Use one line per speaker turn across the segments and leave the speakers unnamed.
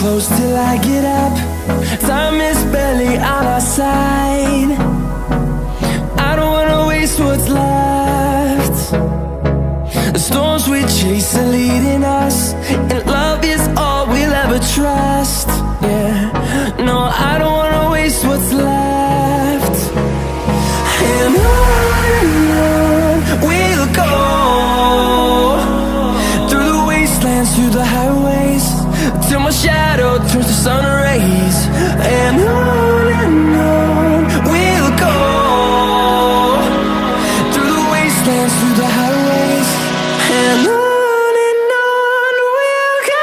close till I get up. Time is barely on our side. I don't wanna waste what's left. The storms we chase are leading us, and love is all we'll ever trust. Yeah, no, I don't wanna waste what's left. And on we'll go, through the wastelands, through the highways, till my shadow turns to sun rays. And on we'll go, through the wastelands, through the highways, and on we'll go.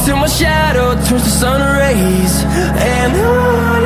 Till my shadow turns to sun rays. And on